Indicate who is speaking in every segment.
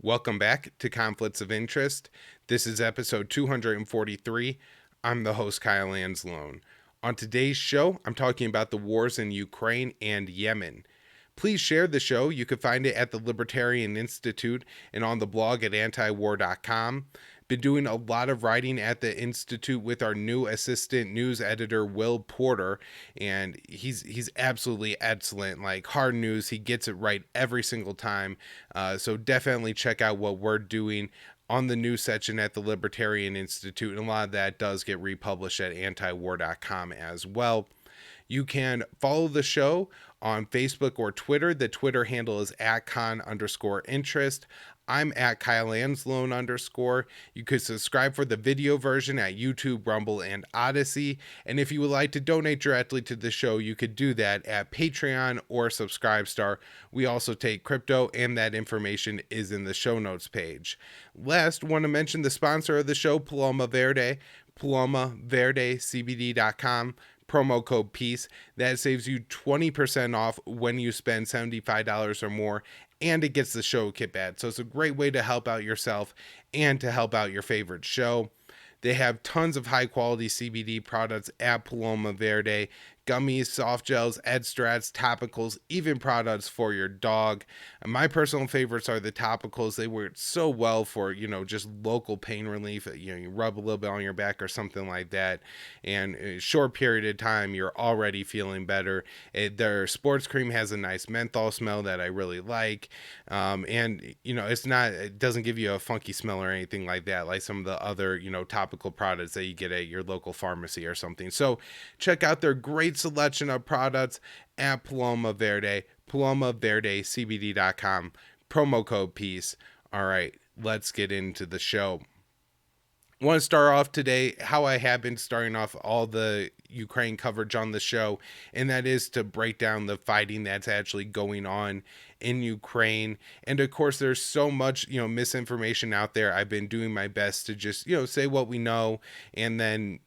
Speaker 1: Welcome back to Conflicts of Interest. This is episode 243. I'm the host, Kyle Anzalone. On today's show, I'm talking about the wars in Ukraine and Yemen. Please share the show. You can find it at the Libertarian Institute and on the blog at antiwar.com. Been doing a lot of writing at the Institute with our new assistant news editor, Will Porter, and he's absolutely excellent. Like hard news, he gets it right every single time. So definitely check out what we're doing on the news section at the Libertarian Institute, and a lot of that does get republished at antiwar.com as well. You can follow the show on Facebook or Twitter. The Twitter handle is @con_interest. I'm at Kyle Anzalone _. You could subscribe for the video version at YouTube, Rumble, and Odysee. And if you would like to donate directly to the show, you could do that at Patreon or Subscribestar. We also take crypto, and that information is in the show notes page. Last, want to mention the sponsor of the show, Paloma Verde, PalomaVerdeCBD.com. Promo code PEACE. That saves you 20% off when you spend $75 or more, and it gets the show kit bad. So it's a great way to help out yourself and to help out your favorite show. They have tons of high quality CBD products at Paloma Verde. Gummies, soft gels, extracts, topicals, even products for your dog. And my personal favorites are the topicals. They work so well for, just local pain relief. You rub a little bit on your back or something like that. And in a short period of time, you're already feeling better. Their sports cream has a nice menthol smell that I really like. It doesn't give you a funky smell or anything like that, like some of the other, topical products that you get at your local pharmacy or something. So check out their great selection of products at Paloma Verde, PalomaVerdeCBD.com. Promo code PEACE. All right, let's get into the show. I want to start off today how I have been starting off all the Ukraine coverage on the show, and that is to break down the fighting that's actually going on in Ukraine. And of course, there's so much, misinformation out there. I've been doing my best to just, say what we know, and then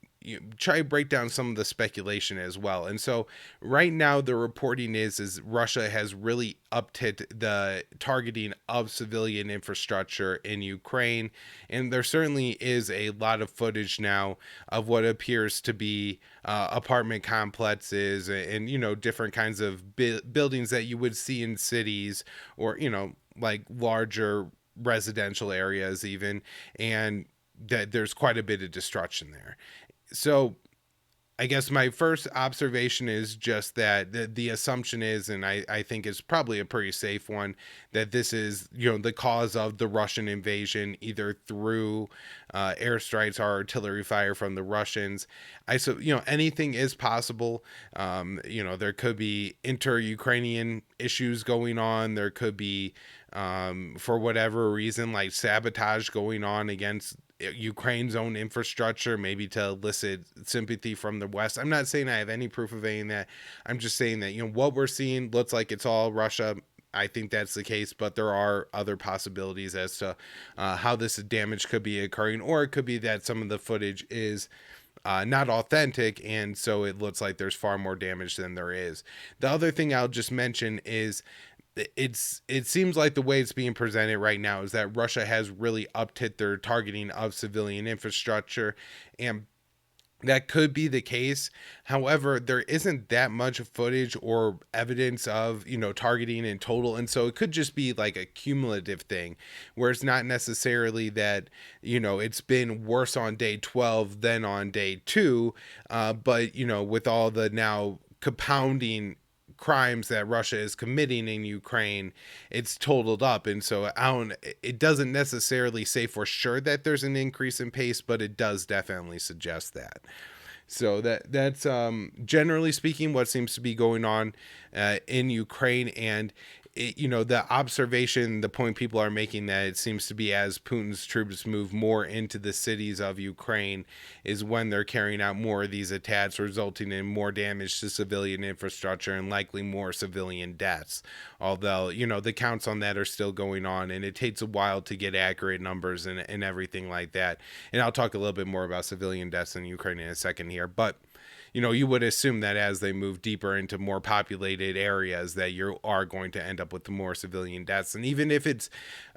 Speaker 1: try to break down some of the speculation as well. And so right now the reporting is Russia has really upped the targeting of civilian infrastructure in Ukraine, and there certainly is a lot of footage now of what appears to be apartment complexes and different kinds of buildings that you would see in cities, or like larger residential areas even, and that there's quite a bit of destruction there. So I guess my first observation is just that the assumption is, and I think it's probably a pretty safe one, that this is, the cause of the Russian invasion, either through airstrikes or artillery fire from the Russians. Anything is possible. There could be inter-Ukrainian issues going on. There could be, for whatever reason, like sabotage going on against Ukraine's own infrastructure, maybe to elicit sympathy from the West. I'm not saying I have any proof of any of that. I'm just saying that, what we're seeing looks like it's all Russia. I think that's the case, but there are other possibilities as to how this damage could be occurring, or it could be that some of the footage is not authentic, and so it looks like there's far more damage than there is. The other thing I'll just mention is it seems like the way it's being presented right now is that Russia has really upped their targeting of civilian infrastructure, and that could be the case. However, there isn't that much footage or evidence of, targeting in total. And so it could just be like a cumulative thing where it's not necessarily that, it's been worse on day 12 than on day 2. But, with all the now compounding crimes that Russia is committing in Ukraine, it's totaled up. And so it doesn't necessarily say for sure that there's an increase in pace, but it does definitely suggest that. So that's generally speaking what seems to be going on in Ukraine. And the observation, the point people are making, that it seems to be as Putin's troops move more into the cities of Ukraine is when they're carrying out more of these attacks, resulting in more damage to civilian infrastructure and likely more civilian deaths. Although, the counts on that are still going on, and it takes a while to get accurate numbers and everything like that. And I'll talk a little bit more about civilian deaths in Ukraine in a second here. But you would assume that as they move deeper into more populated areas that you are going to end up with more civilian deaths. And even if it's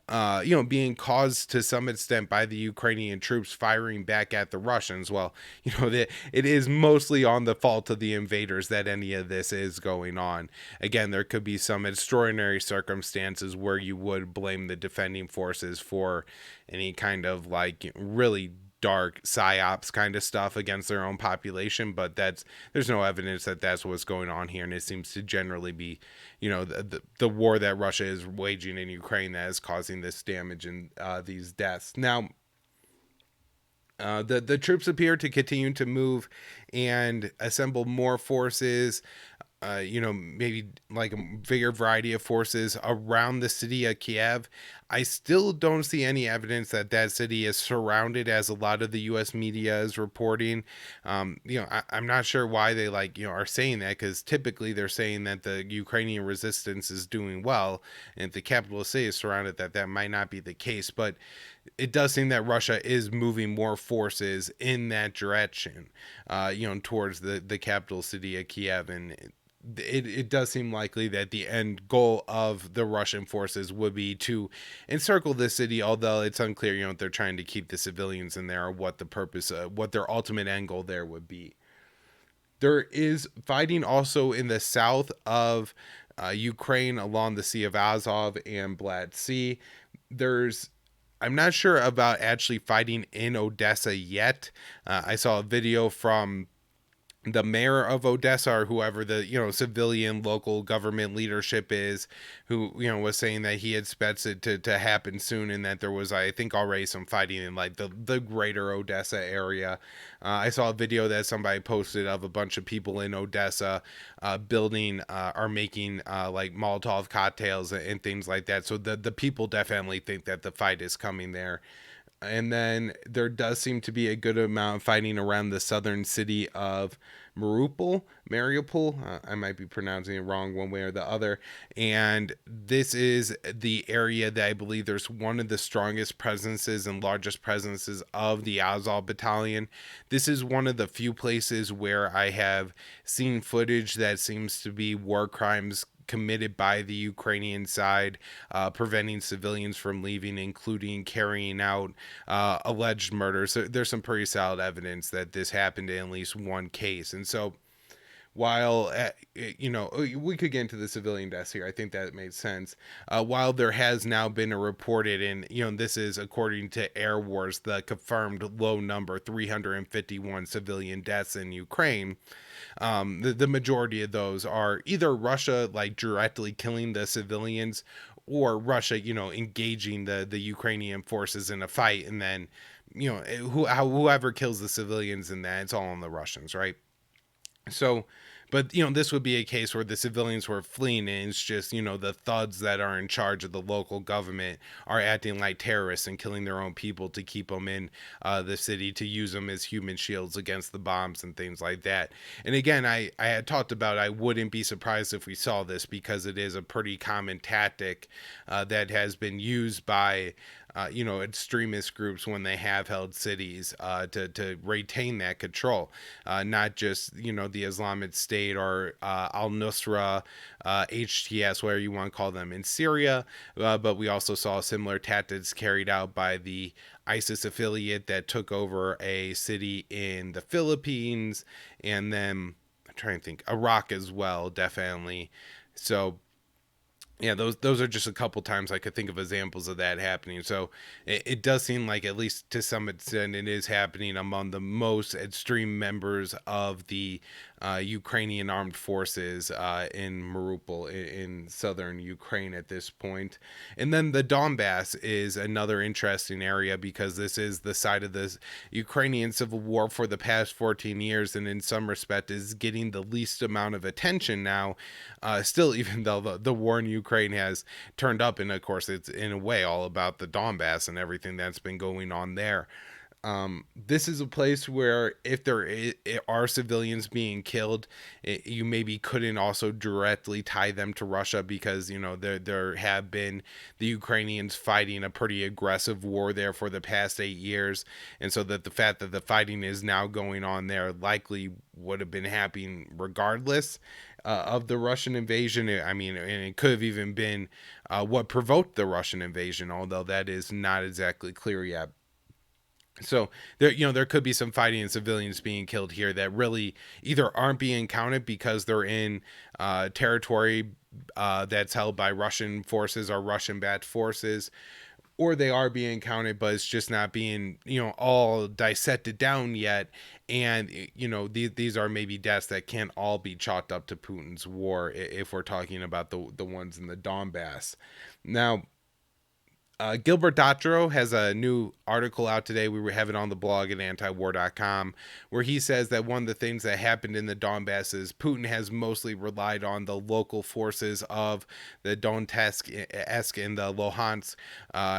Speaker 1: being caused to some extent by the Ukrainian troops firing back at the Russians. Well, it is mostly on the fault of the invaders that any of this is going on. Again, there could be some extraordinary circumstances where you would blame the defending forces for any kind of like really dark psyops kind of stuff against their own population, but there's no evidence that that's what's going on here, and it seems to generally be, the war that Russia is waging in Ukraine that is causing this damage and these deaths. Now, the troops appear to continue to move and assemble more forces, maybe like a bigger variety of forces around the city of Kiev. I still don't see any evidence that that city is surrounded, as a lot of the U.S. media is reporting. I'm not sure why they are saying that, because typically they're saying that the Ukrainian resistance is doing well, and if the capital city is surrounded, that might not be the case. But it does seem that Russia is moving more forces in that direction, towards the capital city of Kiev, and it does seem likely that the end goal of the Russian forces would be to encircle the city, although it's unclear, if they're trying to keep the civilians in there, or what the purpose, what their ultimate end goal there would be. There is fighting also in the south of Ukraine along the Sea of Azov and Black Sea. I'm not sure about actually fighting in Odessa yet. I saw a video from the mayor of Odessa, or whoever the civilian local government leadership is, who was saying that he expects it to happen soon, and that there was, I think, already some fighting in like the greater Odessa area. I saw a video that somebody posted of a bunch of people in Odessa building or making like Molotov cocktails and things like that. So the people definitely think that the fight is coming there. And then there does seem to be a good amount of fighting around the southern city of Mariupol. I might be pronouncing it wrong one way or the other. And this is the area that I believe there's one of the strongest presences and largest presences of the Azov battalion. This is one of the few places where I have seen footage that seems to be war crimes committed by the Ukrainian side, preventing civilians from leaving, including carrying out alleged murders. So there's some pretty solid evidence that this happened in at least one case. And so while, we could get into the civilian deaths here, I think that made sense. While there has now been a reported, and, this is according to Air Wars, the confirmed low number, 351 civilian deaths in Ukraine. The majority of those are either Russia like directly killing the civilians, or Russia, engaging the Ukrainian forces in a fight, and then, whoever kills the civilians in that, it's all on the Russians, right? So, but this would be a case where the civilians were fleeing, and it's just the thugs that are in charge of the local government are acting like terrorists and killing their own people to keep them in the city, to use them as human shields against the bombs and things like that. And again, I had talked about, I wouldn't be surprised if we saw this, because it is a pretty common tactic that has been used by extremist groups when they have held cities to retain that control. Not just, the Islamic State or al-Nusra, HTS, whatever you want to call them, in Syria, but we also saw similar tactics carried out by the ISIS affiliate that took over a city in the Philippines, and then I'm trying to think, Iraq as well, definitely. So yeah, those are just a couple times I could think of examples of that happening. So it does seem like, at least to some extent, it is happening among the most extreme members of the Ukrainian armed forces in Mariupol, in southern Ukraine at this point. And then the Donbass is another interesting area, because this is the side of the Ukrainian civil war for the past 14 years, and in some respect is getting the least amount of attention now, still, even though the war in Ukraine has turned up, and of course it's in a way all about the Donbass and everything that's been going on there. This is a place where, if are civilians being killed, you maybe couldn't also directly tie them to Russia, because there have been the Ukrainians fighting a pretty aggressive war there for the past 8 years, and so that the fact that the fighting is now going on there likely would have been happening regardless. of the Russian invasion. I mean, and it could have even been what provoked the Russian invasion, although that is not exactly clear yet. So there, there could be some fighting and civilians being killed here that really either aren't being counted because they're in territory that's held by Russian forces or Russian-backed forces, or they are being counted, but it's just not being, all dissected down yet. And, these are maybe deaths that can't all be chalked up to Putin's war if we're talking about the ones in the Donbass. Now, Gilbert Dotro has a new article out today. We have it on the blog at antiwar.com, where he says that one of the things that happened in the Donbass is Putin has mostly relied on the local forces of the Donetsk and the Luhansk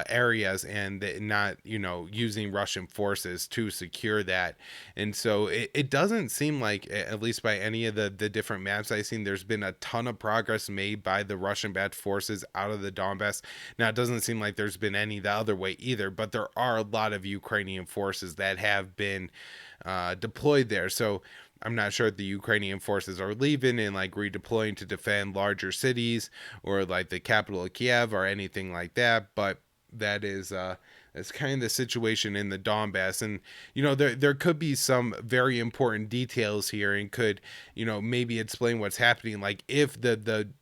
Speaker 1: areas, and not, using Russian forces to secure that. And so it doesn't seem like, at least by any of the different maps I've seen, there's been a ton of progress made by the Russian-backed forces out of the Donbass. Now, it doesn't seem like there's been any the other way either, but there are a lot of Ukrainian forces that have been deployed there. So I'm not sure if the Ukrainian forces are leaving and like redeploying to defend larger cities or like the capital of Kiev or anything like that, but that is that's kind of the situation in the Donbass. And there could be some very important details here, and could maybe explain what's happening. Like if the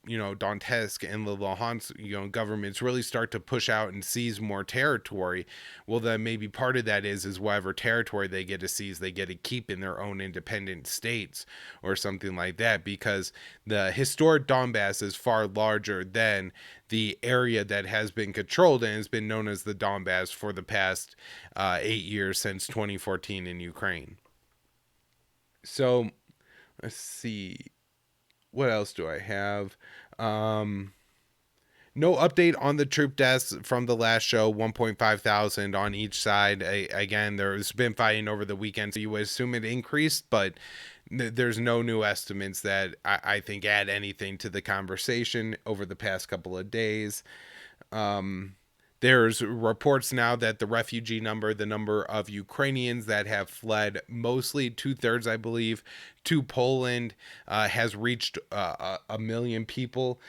Speaker 1: Donetsk and the Luhansk governments really start to push out and seize more territory, well then maybe part of that is whatever territory they get to seize, they get to keep in their own independent states or something like that, because the historic Donbass is far larger than the area that has been controlled and has been known as the Donbass for the past 8 years, since 2014 in Ukraine. So let's see, what else do I have? No update on the troop deaths from the last show. 1.5 thousand on each side. Again, there's been fighting over the weekend, so you would assume it increased, but there's no new estimates that I think add anything to the conversation over the past couple of days. There's reports now that the refugee number, the number of Ukrainians that have fled, mostly 2/3, I believe, to Poland, has reached 1 million people.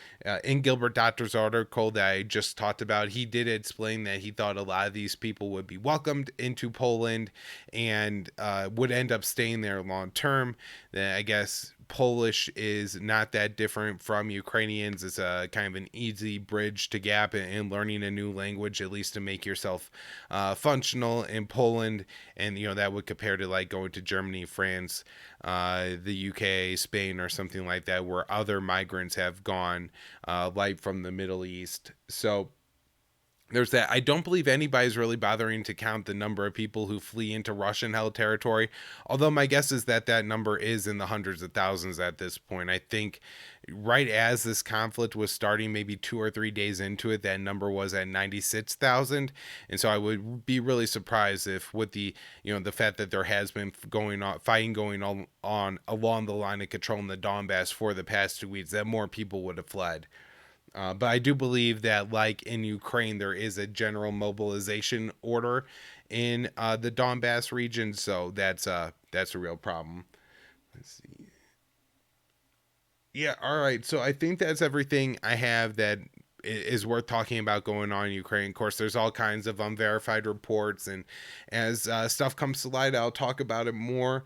Speaker 1: In Gilbert Doctor's article that I just talked about, he did explain that he thought a lot of these people would be welcomed into Poland and would end up staying there long term. I guess Polish is not that different from Ukrainians. It's a kind of an easy bridge to gap in learning a new language, at least to make yourself functional in Poland. And that would compare to like going to Germany, France, the UK, Spain, or something like that, where other migrants have gone, like from the Middle East. So there's that. I don't believe anybody's really bothering to count the number of people who flee into Russian-held territory, although my guess is that that number is in the hundreds of thousands at this point. I think right as this conflict was starting, maybe 2 or 3 days into it, that number was at 96,000. And so I would be really surprised if, with the the fact that there has been fighting going on along the line of control in the Donbass for the past 2 weeks, that more people would have fled. But I do believe that, like in Ukraine, there is a general mobilization order in the Donbass region, so that's a real problem. Let's see. Yeah, all right. So I think that's everything I have that is worth talking about going on in Ukraine. Of course, there's all kinds of unverified reports, and as stuff comes to light, I'll talk about it more.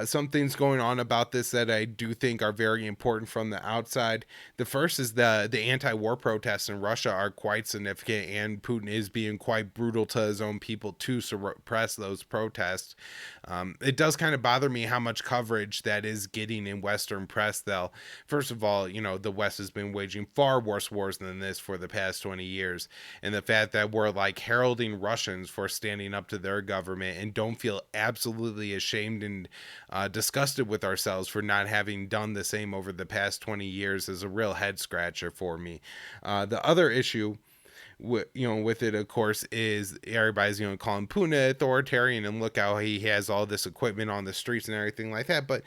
Speaker 1: Some things going on about this that I do think are very important from the outside. The first is the anti-war protests in Russia are quite significant, and Putin is being quite brutal to his own people to suppress those protests. It does kind of bother me how much coverage that is getting in Western press, though. First of all, the West has been waging far worse wars than this for the past 20 years. And the fact that we're like heralding Russians for standing up to their government and don't feel absolutely ashamed and disgusted with ourselves for not having done the same over the past 20 years is a real head scratcher for me. The other issue with it, of course, is everybody's calling Putin authoritarian, and look how he has all this equipment on the streets and everything like that. But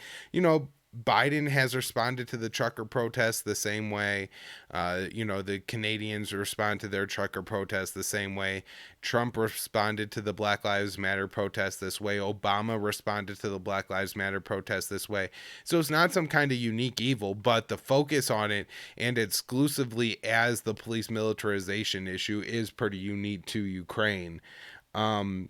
Speaker 1: Biden has responded to the trucker protests the same way. The Canadians respond to their trucker protests the same way. Trump responded to the Black Lives Matter protests this way. Obama responded to the Black Lives Matter protests this way. So it's not some kind of unique evil, but the focus on it and exclusively as the police militarization issue is pretty unique to Ukraine. Um,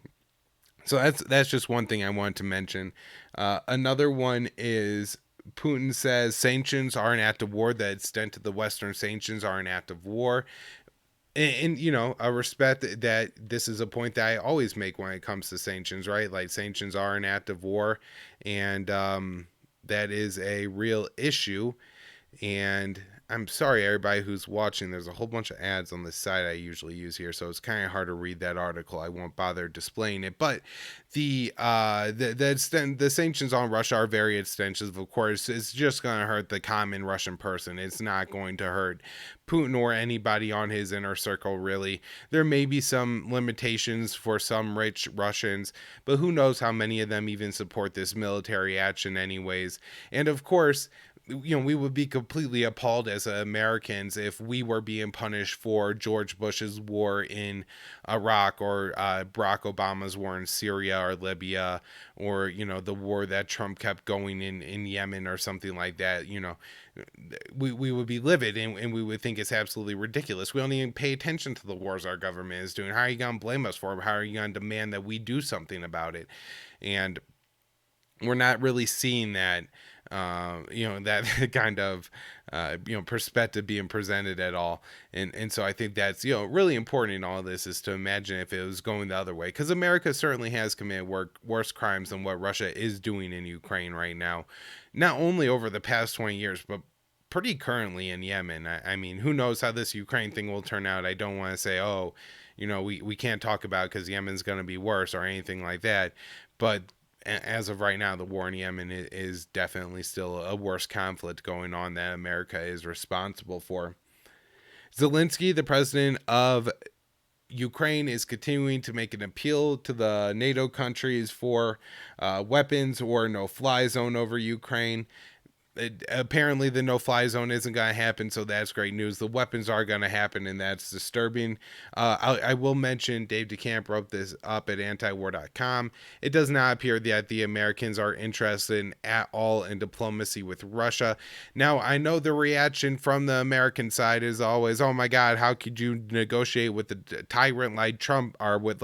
Speaker 1: so that's just one thing I wanted to mention. Another one is Putin says sanctions are an act of war. The extent of the Western sanctions are an act of war. And I respect that this is a point that I always make when it comes to sanctions, right? Like sanctions are an act of war, and that is a real issue. And I'm sorry, everybody who's watching. There's a whole bunch of ads on the site I usually use here, so it's kind of hard to read that article. I won't bother displaying it. But the sanctions on Russia are very extensive. Of course, it's just going to hurt the common Russian person. It's not going to hurt Putin or anybody on his inner circle, really. There may be some limitations for some rich Russians, but who knows how many of them even support this military action, anyways. And of course, we would be completely appalled as Americans if we were being punished for George Bush's war in Iraq or Barack Obama's war in Syria or Libya or, the war that Trump kept going in Yemen or something like that. We would be livid and we would think it's absolutely ridiculous. We don't even pay attention to the wars our government is doing. How are you going to blame us for them? How are you going to demand that we do something about it? And we're not really seeing that that kind of perspective being presented at all. And so I think that's really important in all this is to imagine if it was going the other way, because America certainly has committed worse crimes than what Russia is doing in Ukraine right now, not only over the past 20 years but pretty currently in Yemen. I mean, who knows how this Ukraine thing will turn out. I don't want to say, we can't talk about it because Yemen's going to be worse or anything like that, but as of right now, the war in Yemen is definitely still a worse conflict going on that America is responsible for. Zelensky, the president of Ukraine, is continuing to make an appeal to the NATO countries for weapons or no-fly zone over Ukraine. Apparently the no-fly zone isn't going to happen, so that's great news. The weapons are going to happen, and that's disturbing. I will mention Dave DeCamp wrote this up at antiwar.com. It does not appear that the Americans are interested at all in diplomacy with Russia. Now, I know the reaction from the American side is always, oh my God, how could you negotiate with a tyrant like Trump or with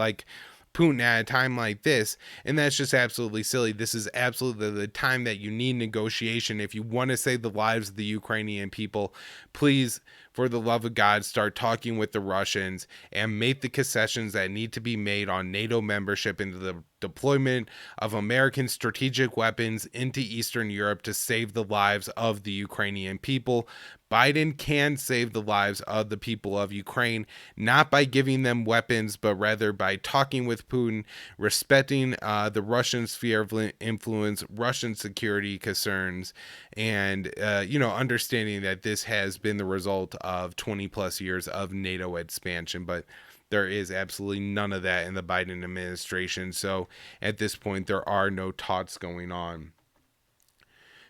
Speaker 1: Putin at a time like this? And that's just absolutely silly. This is absolutely the time that you need negotiation. If you want to save the lives of the Ukrainian people, please, for the love of God, start talking with the Russians and make the concessions that need to be made on NATO membership and the deployment of American strategic weapons into Eastern Europe to save the lives of the Ukrainian people. Biden can save the lives of the people of Ukraine, not by giving them weapons, but rather by talking with Putin, respecting the Russian sphere of influence, Russian security concerns, and, understanding that this has been the result of 20 plus years of NATO expansion. But there is absolutely none of that in the Biden administration. So at this point, there are no talks going on.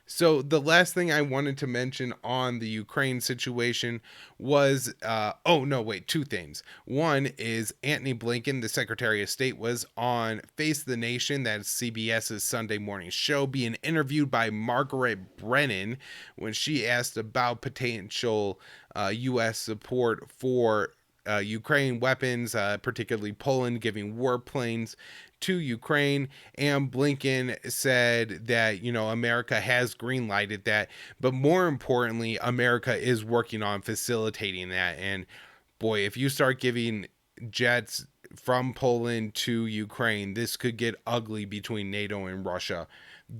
Speaker 1: So the last thing I wanted to mention on the Ukraine situation was, two things. One is Antony Blinken, the Secretary of State, was on Face the Nation, that's CBS's Sunday morning show, being interviewed by Margaret Brennan when she asked about potential U.S. support for Ukraine weapons, particularly Poland giving warplanes to Ukraine. And Blinken said that, America has green-lighted that, but more importantly, America is working on facilitating that. And boy, if you start giving jets from Poland to Ukraine, this could get ugly between NATO and Russia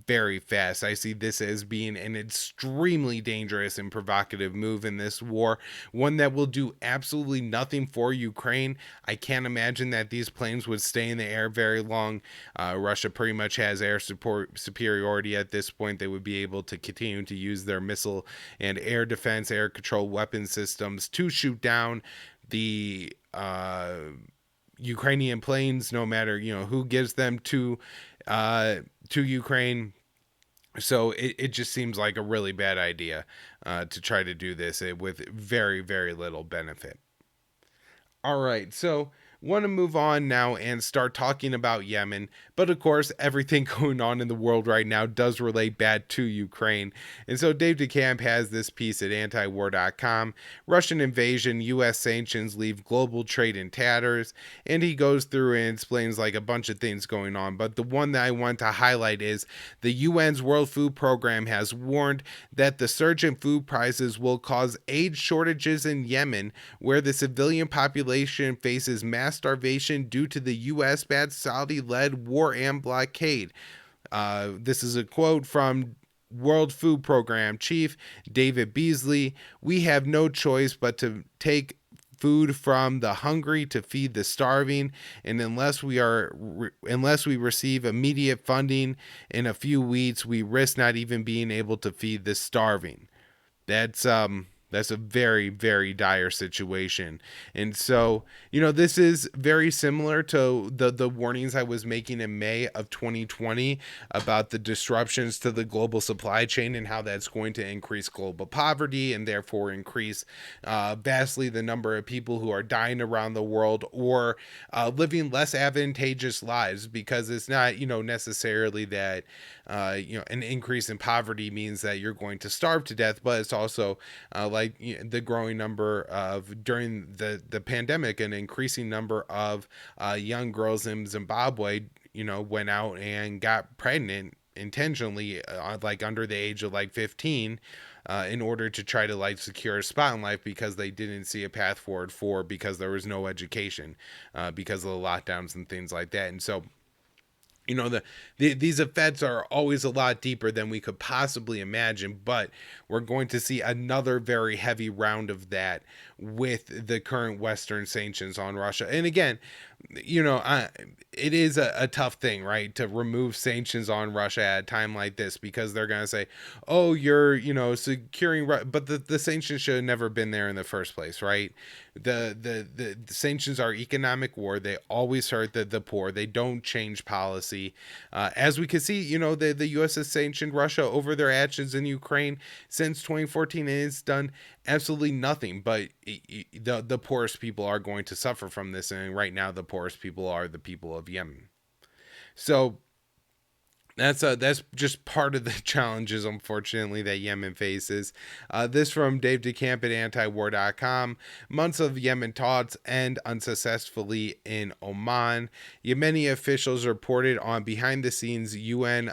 Speaker 1: very fast. I see this as being an extremely dangerous and provocative move in this war, one that will do absolutely nothing for Ukraine. I can't imagine that these planes would stay in the air very long. Russia pretty much has air support superiority at this point. They would be able to continue to use their missile and air defense, air control weapon systems to shoot down the Ukrainian planes, no matter who gives them to Ukraine. So it just seems like a really bad idea to try to do this with very, very little benefit. All right, so want to move on now and start talking about Yemen. But of course, everything going on in the world right now does relate bad to Ukraine. And so Dave DeCamp has this piece at antiwar.com. Russian invasion, US sanctions leave global trade in tatters. And he goes through and explains like a bunch of things going on. But the one that I want to highlight is the UN's World Food Program has warned that the surge in food prices will cause aid shortages in Yemen, where the civilian population faces mass starvation due to the US-backed Saudi-led war and blockade. This is a quote from World Food Program Chief David Beasley. We have no choice but to take food from the hungry to feed the starving, and unless we receive immediate funding in a few weeks, we risk not even being able to feed the starving. That's a very, very dire situation. And so, this is very similar to the warnings I was making in May of 2020 about the disruptions to the global supply chain and how that's going to increase global poverty and therefore increase vastly the number of people who are dying around the world or living less advantageous lives, because it's not, necessarily that an increase in poverty means that you're going to starve to death, but it's also the growing number of, during the pandemic, an increasing number of young girls in Zimbabwe, went out and got pregnant intentionally, like under the age of like 15, in order to try to like secure a spot in life because they didn't see a path forward because there was no education, because of the lockdowns and things like that. And so, these effects are always a lot deeper than we could possibly imagine, but we're going to see another very heavy round of that with the current Western sanctions on Russia. And again, it is a tough thing, right, to remove sanctions on Russia at a time like this, because they're going to say, oh, you're, securing, but the sanctions should have never been there in the first place, right? The sanctions are economic war. They always hurt the poor. They don't change policy. As we can see, the U.S. has sanctioned Russia over their actions in Ukraine since 2014, and it's done absolutely nothing. But the poorest people are going to suffer from this, and right now the poorest people are the people of Yemen. So that's just part of the challenges, unfortunately, that Yemen faces. This from Dave DeCamp at antiwar.com. Months of Yemen talks end unsuccessfully in Oman. Yemeni officials reported on behind-the-scenes UN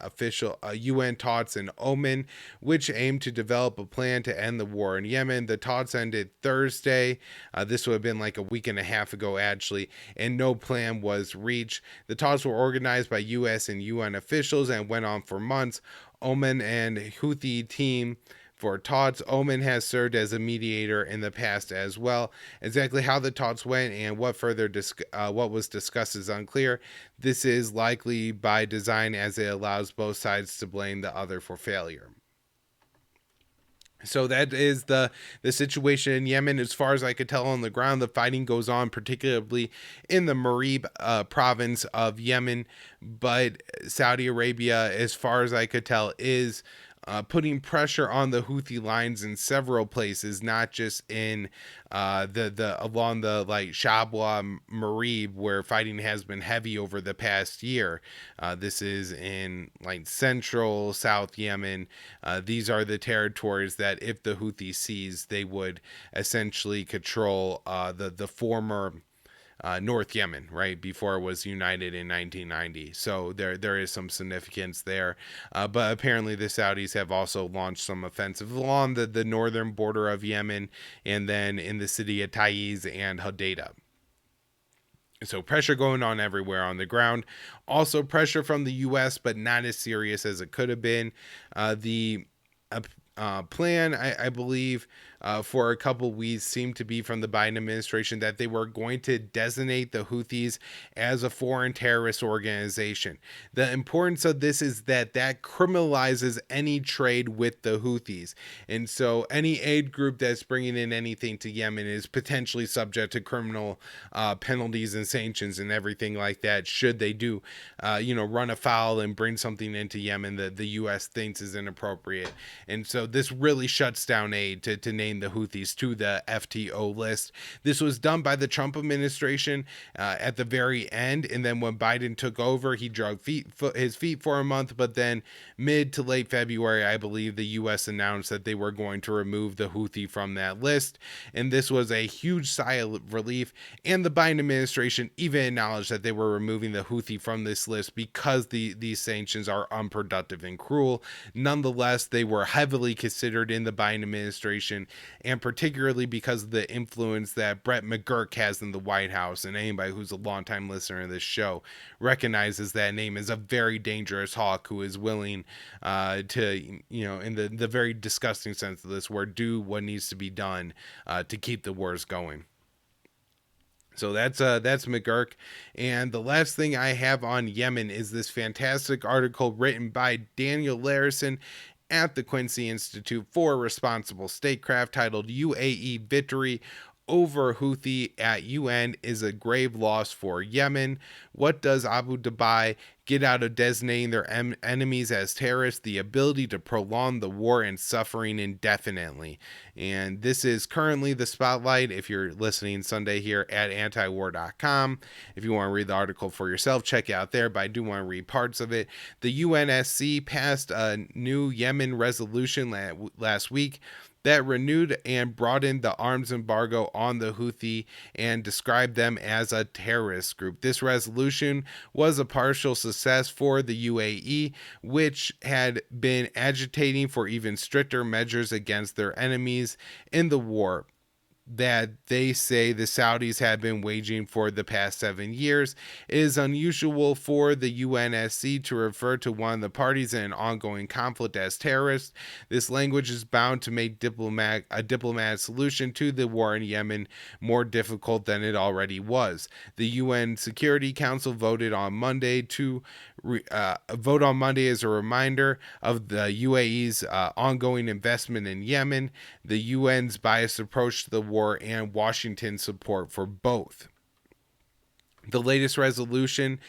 Speaker 1: talks in Oman, which aim to develop a plan to end the war in Yemen. The talks ended Thursday. This would have been like a week and a half ago, actually, and no plan was reached. The talks were organized by U.S. and UN officials and went on for months. Oman and Houthi team for talks. Oman has served as a mediator in the past as well. Exactly how the talks went and what what was discussed is unclear. This is likely by design, as it allows both sides to blame the other for failure. So that is the situation in Yemen. As far as I could tell on the ground, the fighting goes on, particularly in the Marib province of Yemen. But Saudi Arabia, as far as I could tell, is putting pressure on the Houthi lines in several places, not just in the along the like Shabwa Marib, where fighting has been heavy over the past year. This is in like central South Yemen. These are the territories that, if the Houthis seize, they would essentially control the former North Yemen, right, before it was united in 1990. So there is some significance there. But apparently the Saudis have also launched some offensive along the northern border of Yemen, and then in the city of Taiz and Hodeidah. So pressure going on everywhere on the ground. Also pressure from the U.S., but not as serious as it could have been. The plan, I believe, for a couple weeks seemed to be from the Biden administration that they were going to designate the Houthis as a foreign terrorist organization. The importance of this is that criminalizes any trade with the Houthis. And so any aid group that's bringing in anything to Yemen is potentially subject to criminal penalties and sanctions and everything like that, should they do, run afoul and bring something into Yemen that the U.S. thinks is inappropriate. And so this really shuts down aid to name the Houthis to the FTO list. This was done by the Trump administration at the very end, and then when Biden took over, he drug his feet for a month, but then mid to late February, I believe, the U.S. announced that they were going to remove the Houthi from that list, and this was a huge sigh of relief, and the Biden administration even acknowledged that they were removing the Houthi from this list because these sanctions are unproductive and cruel. Nonetheless, they were heavily considered in the Biden administration, and particularly because of the influence that Brett McGurk has in the White House. And anybody who's a longtime listener of this show recognizes that name as a very dangerous hawk who is willing to, in the very disgusting sense of this word, do what needs to be done to keep the wars going. So that's McGurk. And the last thing I have on Yemen is this fantastic article written by Daniel Larison at the Quincy Institute for Responsible Statecraft titled UAE Victory over Houthi at UN is a grave loss for Yemen. What does Abu Dhabi get out of designating their enemies as terrorists? The ability to prolong the war and suffering indefinitely. And this is currently the spotlight, if you're listening Sunday here, at antiwar.com. If you want to read the article for yourself, check it out there, but I do want to read parts of it. The UNSC passed a new Yemen resolution last week that renewed and broadened the arms embargo on the Houthi and described them as a terrorist group. This resolution was a partial success for the UAE, which had been agitating for even stricter measures against their enemies in the war that they say the Saudis have been waging for the past 7 years. It is unusual for the UNSC to refer to one of the parties in an ongoing conflict as terrorists. This language is bound to make a diplomatic solution to the war in Yemen more difficult than it already was. The UN Security Council voted on Monday as a reminder of the UAE's ongoing investment in Yemen, the UN's biased approach to the war, and Washington's support for both. The latest resolution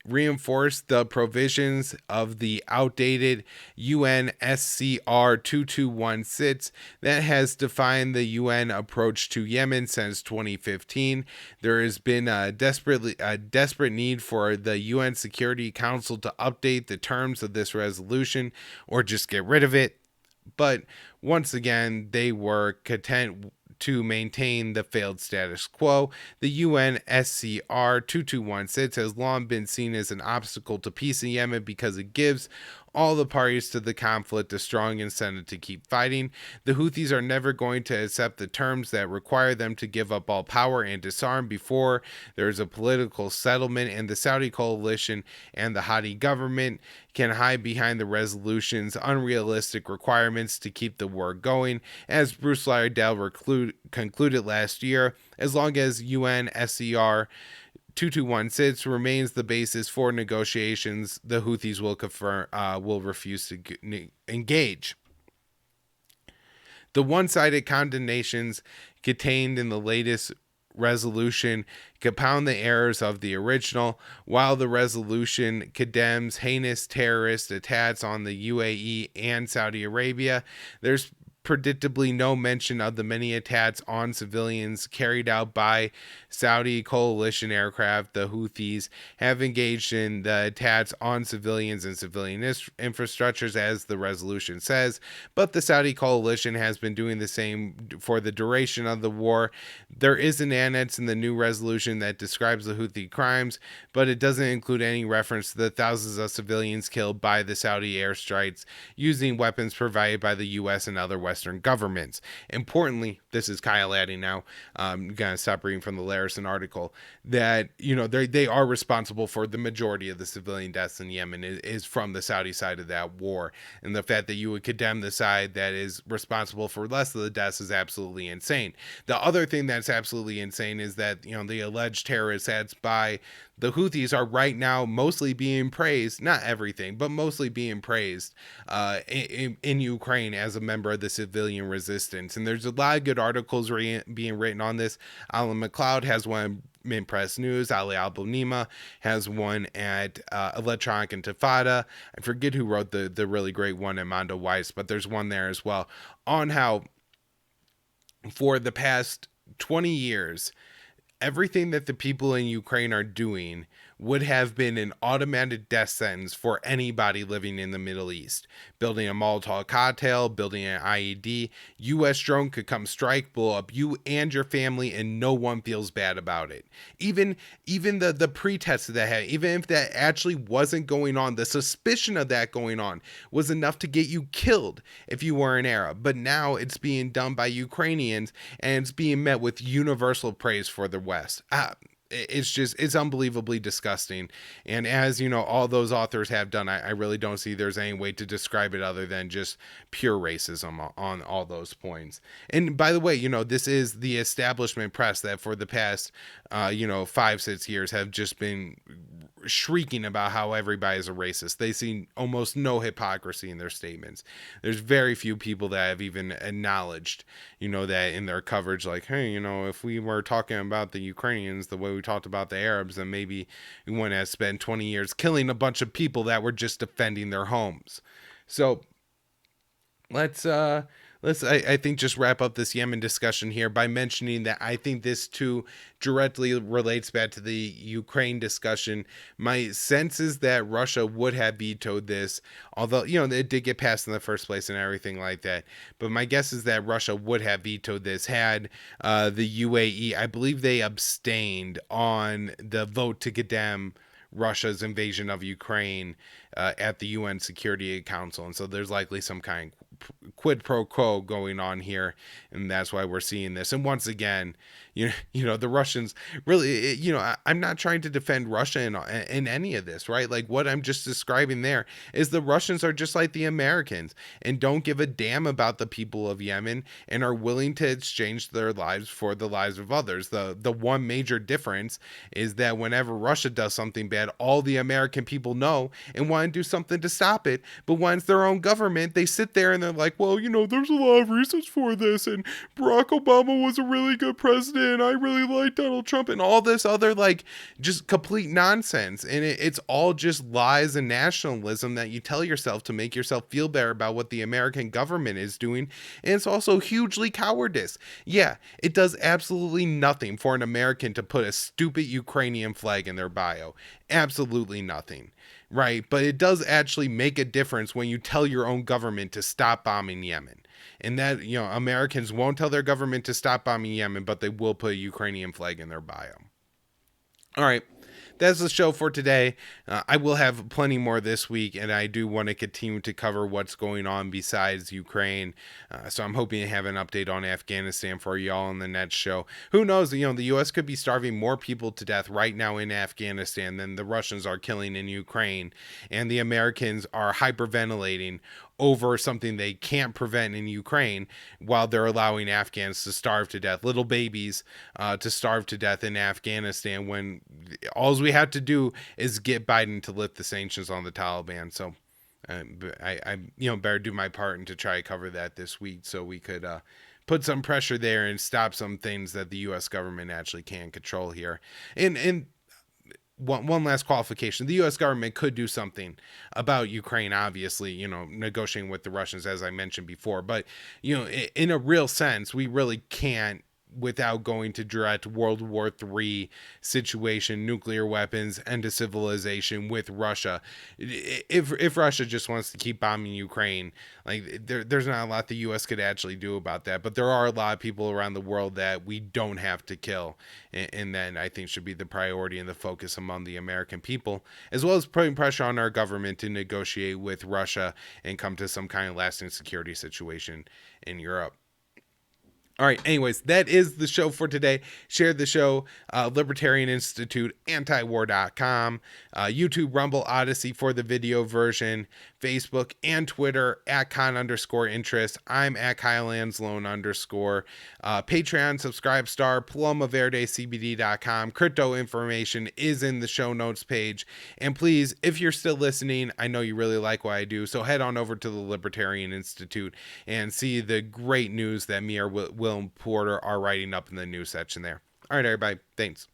Speaker 1: reinforced the provisions of the outdated UNSCR 2216 that has defined the UN approach to Yemen since 2015. There has been a desperate need for the UN Security Council to update the terms of this resolution or just get rid of it. But once again, they were content to maintain the failed status quo. The UNSCR 2216 has long been seen as an obstacle to peace in Yemen because it gives all the parties to the conflict a strong incentive to keep fighting. The Houthis are never going to accept the terms that require them to give up all power and disarm before there is a political settlement, and the Saudi coalition and the Hadi government can hide behind the resolution's unrealistic requirements to keep the war going. As Bruce Lydell concluded last year, as long as UNSCR 2216 remains the basis for negotiations, the Houthis will refuse to engage. The one-sided condemnations contained in the latest resolution compound the errors of the original. While the resolution condemns heinous terrorist attacks on the UAE and Saudi Arabia, there's predictably no mention of the many attacks on civilians carried out by Saudi coalition aircraft. The Houthis have engaged in the attacks on civilians and civilian infrastructures, as the resolution says, but the Saudi coalition has been doing the same for the duration of the war. There is an annex in the new resolution that describes the Houthi crimes, but it doesn't include any reference to the thousands of civilians killed by the Saudi airstrikes using weapons provided by the U.S. and other Western Western governments. Importantly, this is Kyle adding now, gonna stop reading from the Larison article, that, they are responsible for the majority of the civilian deaths in Yemen is from the Saudi side of that war. And the fact that you would condemn the side that is responsible for less of the deaths is absolutely insane. The other thing that's absolutely insane is that, the alleged terrorist acts by the Houthis are right now mostly being praised, not everything, but mostly being praised in Ukraine as a member of the civilian resistance. And there's a lot of good articles being written on this. Alan McLeod has one in Press News. Ali Al-Bonima has one at Electronic Intifada. I forget who wrote the really great one, Amanda Weiss, but there's one there as well on how for the past 20 years, everything that the people in Ukraine are doing would have been an automatic death sentence for anybody living in the Middle East. Building a Molotov cocktail, building an IED, U.S. drone could come strike, blow up you and your family, and no one feels bad about it. Even the pretext of that, even if that actually wasn't going on, the suspicion of that going on was enough to get you killed if you were an Arab. But now it's being done by Ukrainians, and it's being met with universal praise for the West. It's unbelievably disgusting. And as all those authors have done, I really don't see there's any way to describe it other than just pure racism on all those points. And by the way, this is the establishment press that for the past 5-6 years have just been shrieking about how everybody is a racist. They see almost no hypocrisy in their statements. There's very few people that have even acknowledged, that in their coverage, like, hey, if we were talking about the Ukrainians the way we talked about the Arabs, then maybe we wouldn't have spent 20 years killing a bunch of people that were just defending their homes. So let's I think just wrap up this Yemen discussion here by mentioning that I think this too directly relates back to the Ukraine discussion. My sense is that Russia would have vetoed this, although it did get passed in the first place and everything like that. But my guess is that Russia would have vetoed this had the UAE, I believe they abstained on the vote to condemn Russia's invasion of Ukraine at the UN Security Council. And so there's likely some kind of quid pro quo going on here, and that's why we're seeing this. And once again, the Russians really, I'm not trying to defend Russia in any of this, right? Like what I'm just describing there is the Russians are just like the Americans and don't give a damn about the people of Yemen and are willing to exchange their lives for the lives of others. The one major difference is that whenever Russia does something bad, all the American people know and want to do something to stop it. But when it's their own government, they sit there and they're like, well, there's a lot of reasons for this, and Barack Obama was a really good president. I really like Donald Trump, and all this other just complete nonsense. And it's all just lies and nationalism that you tell yourself to make yourself feel better about what the American government is doing. And it's also hugely cowardice. Yeah, it does absolutely nothing for an American to put a stupid Ukrainian flag in their bio. Absolutely nothing. Right, but it does actually make a difference when you tell your own government to stop bombing Yemen. And that, Americans won't tell their government to stop bombing Yemen, but they will put a Ukrainian flag in their bio. All right, that's the show for today. I will have plenty more this week, and I do want to continue to cover what's going on besides Ukraine. So I'm hoping to have an update on Afghanistan for y'all in the next show. Who knows? The U.S. could be starving more people to death right now in Afghanistan than the Russians are killing in Ukraine, and the Americans are hyperventilating over something they can't prevent in Ukraine while they're allowing Afghans to starve to death, little babies to starve to death in Afghanistan, when all we have to do is get Biden to lift the sanctions on the Taliban. So I better do my part and to try to cover that this week so we could put some pressure there and stop some things that the U.S. government actually can control here. And one last qualification: the U.S. government could do something about Ukraine, obviously, negotiating with the Russians, as I mentioned before. But, in a real sense, we really can't without going to direct World War III situation, nuclear weapons, end of civilization with Russia. If Russia just wants to keep bombing Ukraine, like there's not a lot the U.S. could actually do about that. But there are a lot of people around the world that we don't have to kill, and then I think should be the priority and the focus among the American people, as well as putting pressure on our government to negotiate with Russia and come to some kind of lasting security situation in Europe. All right. Anyways, that is the show for today. Share the show, Libertarian Institute, antiwar.com, YouTube, Rumble, Odysee for the video version, Facebook and Twitter at @con_interest. I'm at Kyle Anzalone _ Patreon, Subscribestar, PalomaVerdeCBD.com. Crypto information is in the show notes page. And please, if you're still listening, I know you really like what I do, so head on over to the Libertarian Institute and see the great news that me or Will Porter are writing up in the news section there. All right, everybody. Thanks.